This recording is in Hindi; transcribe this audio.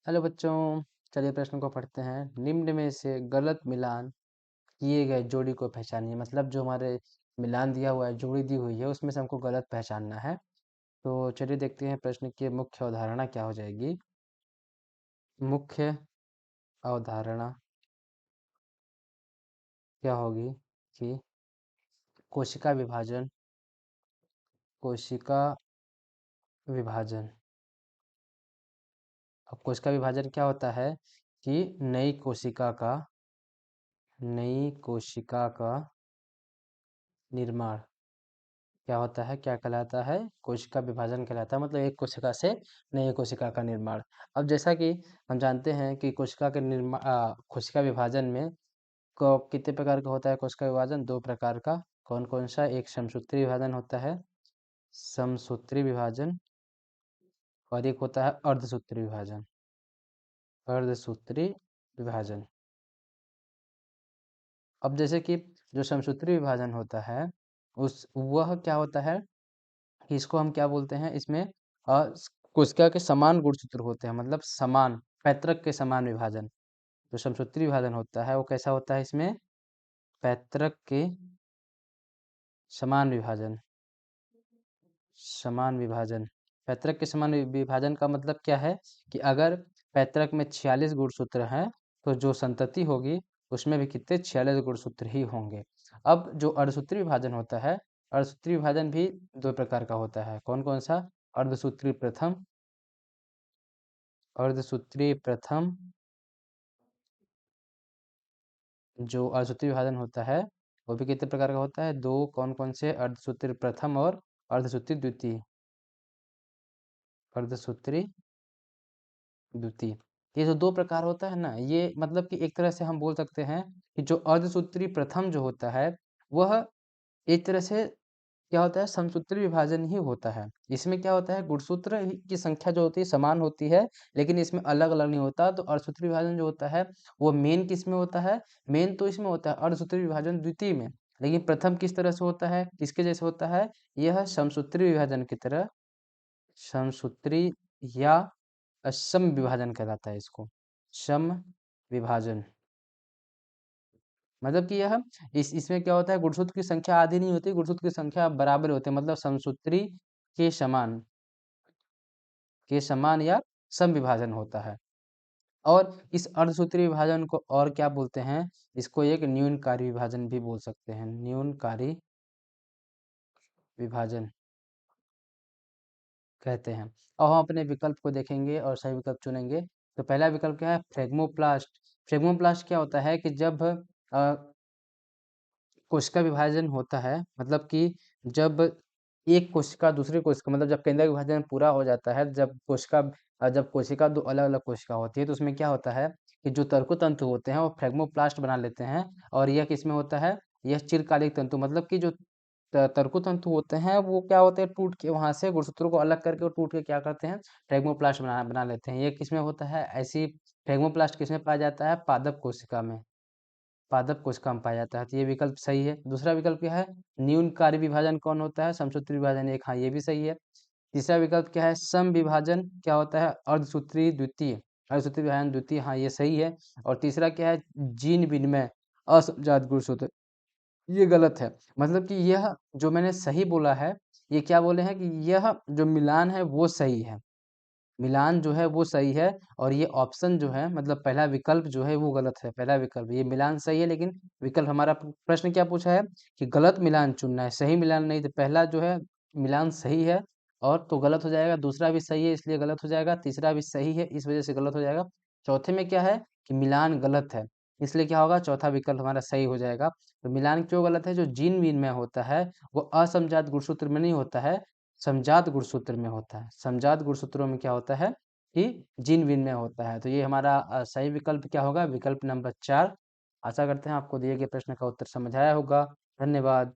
हेलो बच्चों, चलिए प्रश्न को पढ़ते हैं। निम्न में से गलत मिलान किए गए जोड़ी को पहचानिए। मतलब जो हमारे मिलान दिया हुआ है, जोड़ी दी हुई है, उसमें से हमको गलत पहचानना है। तो चलिए देखते हैं प्रश्न की मुख्य अवधारणा क्या हो जाएगी। मुख्य अवधारणा क्या होगी कि कोशिका विभाजन, कोशिका विभाजन। अब कोशिका विभाजन क्या होता है कि नई कोशिका का निर्माण क्या होता है, क्या कहलाता है? कोशिका विभाजन कहलाता है। मतलब एक कोशिका से नई कोशिका का निर्माण। अब जैसा कि हम जानते हैं कि कोशिका विभाजन में कितने प्रकार का होता है? कोशिका विभाजन दो प्रकार का। कौन कौन सा? एक समसूत्री विभाजन होता है, समसूत्री विभाजन, और एक होता है अर्धसूत्री विभाजन, अर्धसूत्री विभाजन। अब जैसे कि जो समसूत्री विभाजन होता है, उस वह क्या होता है, इसको हम क्या बोलते हैं? इसमें कोशिका के समान गुणसूत्र होते हैं, मतलब समान, पैतृक के समान विभाजन। जो समसूत्री विभाजन होता है वो कैसा होता है? इसमें पैतृक के समान विभाजन, समान विभाजन। पैतृक के समान विभाजन का मतलब क्या है कि अगर पैतृक में 46 गुणसूत्र हैं तो जो संतति होगी उसमें भी कितने? 46 गुणसूत्र ही होंगे। अब जो अर्धसूत्री विभाजन होता है, अर्धसूत्री विभाजन भी दो प्रकार का होता है। कौन कौन सा? अर्धसूत्री प्रथम, अर्धसूत्री प्रथम। जो अर्धसूत्री विभाजन होता है वो भी कितने प्रकार का होता है? दो। कौन कौन से? अर्धसूत्री प्रथम और अर्धसूत्री द्वितीय, अर्धसूत्री द्वितीय। ये जो दो प्रकार होता है ना, ये मतलब कि एक तरह से हम बोल सकते हैं कि जो अर्धसूत्री प्रथम जो होता है वह एक तरह से क्या होता है? समसूत्री विभाजन ही होता है। इसमें क्या होता है? गुणसूत्र की संख्या जो होती है समान होती है, लेकिन इसमें अलग अलग नहीं होता। तो अर्धसूत्री विभाजन जो होता है वो मेन किस में होता है? मेन तो इसमें होता है अर्धसूत्री विभाजन द्वितीय में। लेकिन प्रथम किस तरह से होता है, किसके जैसे होता है? यह समसूत्री विभाजन की तरह, समसूत्री या सम विभाजन कहलाता है इसको, सम विभाजन। मतलब कि यह इसमें क्या होता है? गुणसूत्र की संख्या आधी नहीं होती, गुणसूत्र की संख्या बराबर होती है। मतलब समसूत्री के समान, के समान या सम विभाजन होता है। और इस अर्धसूत्री विभाजन को और क्या बोलते हैं? इसको एक न्यूनकारी विभाजन भी बोल सकते हैं, न्यूनकारी विभाजन कहते हैं। और हम अपने विकल्प को देखेंगे और सही विकल्प चुनेंगे। तो पहला विकल्प क्या है? फ्लेग्मोप्लास्ट। फ्लेग्मोप्लास्ट क्या होता है कि जब कोशिका विभाजन होता है, मतलब कि जब एक कोशिका दूसरी कोशिका, मतलब जब केंद्रक विभाजन पूरा हो जाता है, जब कोशिका दो अलग अलग कोशिका होती है, तो उसमें क्या होता है कि जो तंतु होते हैं वो फ्लेग्मोप्लास्ट बना लेते हैं। और यह किसमें होता है? यह चिरकालिक तंतु, मतलब कि जो तंतु होते हैं वो क्या होते हैं? टूट के वहां से गुणसूत्रों को अलग करके वो टूट के क्या करते हैं? फ्लेग्मोप्लास्ट बना बना लेते हैं। ये किसमें होता है? ऐसी फ्लेग्मोप्लास्ट किसमें पाया जाता है? पादप कोशिका में, पादप कोशिका में पाया जाता है। तो ये विकल्प सही है। दूसरा विकल्प क्या है? न्यूनकारी विभाजन कौन होता है? समसूत्री विभाजन एक। हाँ, ये भी सही है। तीसरा विकल्प क्या है? सम विभाजन क्या होता है? अर्धसूत्री द्वितीय, अर्धसूत्री विभाजन द्वितीय। हाँ, ये सही है। और तीसरा क्या है? जीन विनिमय असंजात गुणसूत्र, ये गलत है। मतलब कि यह जो मैंने सही बोला है, ये क्या बोले हैं कि यह जो मिलान है वो सही है, मिलान जो है वो सही है। और ये ऑप्शन जो है, मतलब पहला विकल्प जो है वो गलत है। पहला विकल्प, ये मिलान सही है लेकिन विकल्प, हमारा प्रश्न क्या पूछा है कि गलत मिलान चुनना है, सही मिलान नहीं। तो पहला जो है मिलान सही है और तो गलत हो जाएगा, दूसरा भी सही है इसलिए गलत हो जाएगा, तीसरा भी सही है इस वजह से गलत हो जाएगा, चौथे में क्या है कि मिलान गलत है, इसलिए क्या होगा? चौथा विकल्प हमारा सही हो जाएगा। तो मिलान क्यों गलत है? जो जीन वीन में होता है वो असमजात गुणसूत्र में नहीं होता है, समजात गुणसूत्र में होता है। समजात गुणसूत्रों में क्या होता है कि जीन विन में होता है। तो ये हमारा सही विकल्प क्या होगा? विकल्प नंबर 4। आशा करते हैं आपको दिए गए प्रश्न का उत्तर समझ आया होगा। धन्यवाद।